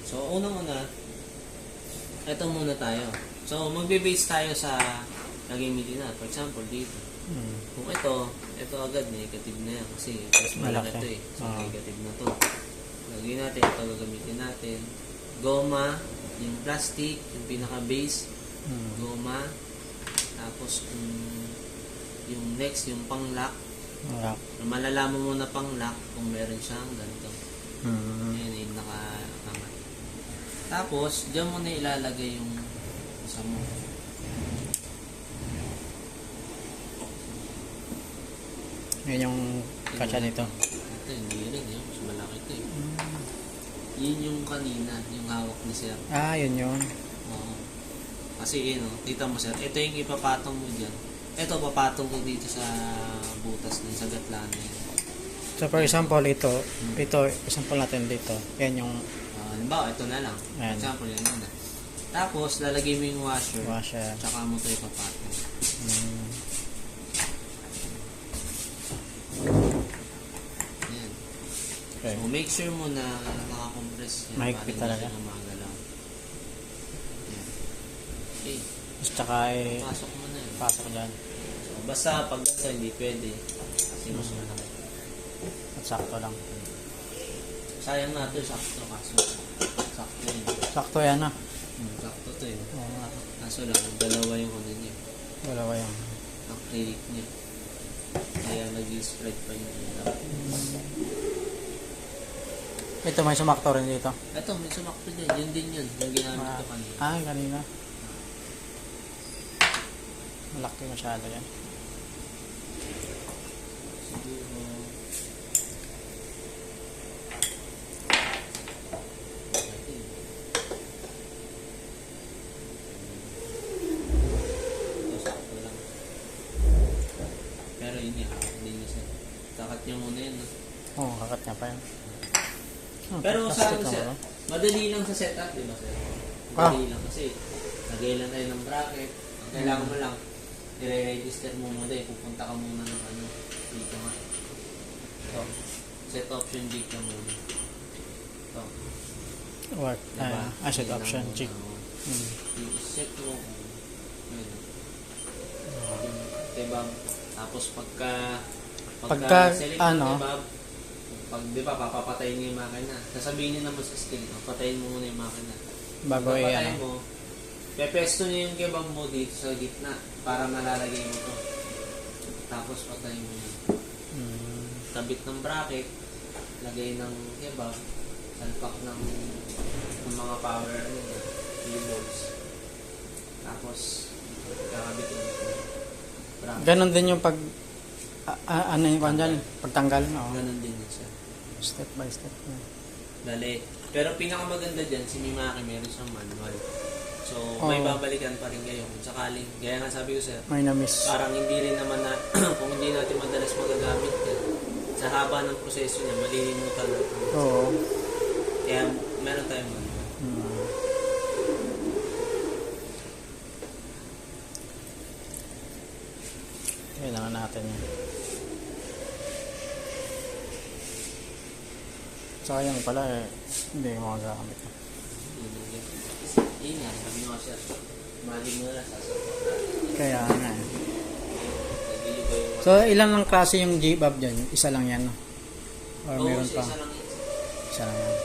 So, unang-una, ito muna tayo. So, magbe-base tayo sa naging na. For example, dito. Kung ito agad negative na yan kasi mas malaki ito eh. So, negative na to. Lagyan natin ito, gagamitin natin. Goma, yung plastic, yung pinaka-base, goma. Tapos, yung next, yung pang-lock. Malalaman mo na pang-lock kung meron siyang ganito. Ayan, yung nakakangat. Tapos, dyan mo na ilalagay yung isa mo. Yan yung kasya nito. Ito, hindi rin. Yan, mas malaki ito eh. Yun yung kanina, yung hawak ni sir. Yun yun. Oo. Kasi yun, kita mo sir, ito yung ipapatong mo dyan. Ito, papatong ko dito sa butas din, sa gatlaan na yun. So for example, ito, example natin dito. Yan yung... halimbawa, ito na lang. For example, yan na. Tapos, lalagay mo yung washer. Tsaka mo ito ipapatong. Yan. Okay. So, make sure mo na nakakompress yan. Mahigpit talaga. Para hindi siya gumagalaw. Yan. Okay. Tsaka pasok mo na yun. Pasok dyan. So, basta pag ganito, hindi pwede. Kasi mas malaki. At sakto lang. Sayang na ito, sakto. Kaso, sakto yun. Sakto yan ah. Sakto ito yun. Oo nga. Kaso lang, dalawa yung ano niya. Dalawa yung... acrylic niya. Kaya nag-spread pa yung ilaw. Ito may sumakto rin dito. Ito, may sumakto dyan. Yun din yun. Yung ginamit ko kanina. Kanina. Malaki masyado yan. Siguro... Pero yun nga, hindi niya siya. Kakat niya muna yun. Oo, kakat niya pa yan. Pero sa ano sir, madali lang sa setup, di ba sir? Madali lang kasi lagay lang tayo ng bracket. Ang kailangan mo lang, i-register mo muna eh. Pupunta ka muna ng ano, dito nga. Ito, set option G ka muna. Ito. What? Diba? Set option G. Set mo kung yun. Diba? Tapos pagka select mo, diba? Pag di ba papapatayin niyo yung makina, sasabihin niyo naman sa skill, patayin mo muna yung makina. Bago papatayin mo, pepesto niyo yung kebab mo dito sa gitna para malalagay mo to. Tapos patayin mo yun. Kabit ng bracket, lagay ng kebab, salpak ng mga power keyboards. Tapos kakabit mo ito. Ganon din yung pag ano yung dyan? Pagtanggal? Ganon din yun siya. Step by step. Dali. Pero pinakamaganda dyan, si Mimaki meron siyang manual. So, may babalikan pa rin kayo kung sakaling. Gaya nga sabi ko sir, may na-miss. Parang hindi rin naman na, kung hindi natin madalas magagamit yan, sa haba ng proseso niya, malilimutan natin. Oo. Kaya meron tayong manual. Kailangan natin yun. Sayang pala hindi mo magagamit. Yun nga, sabi nyo siya, mali mo na sasapakan. Kaya nga. So, ilan lang klase yung G-Bob dyan? Isa lang yan, no? Or meron pa? Isa lang yan. Isa lang yan.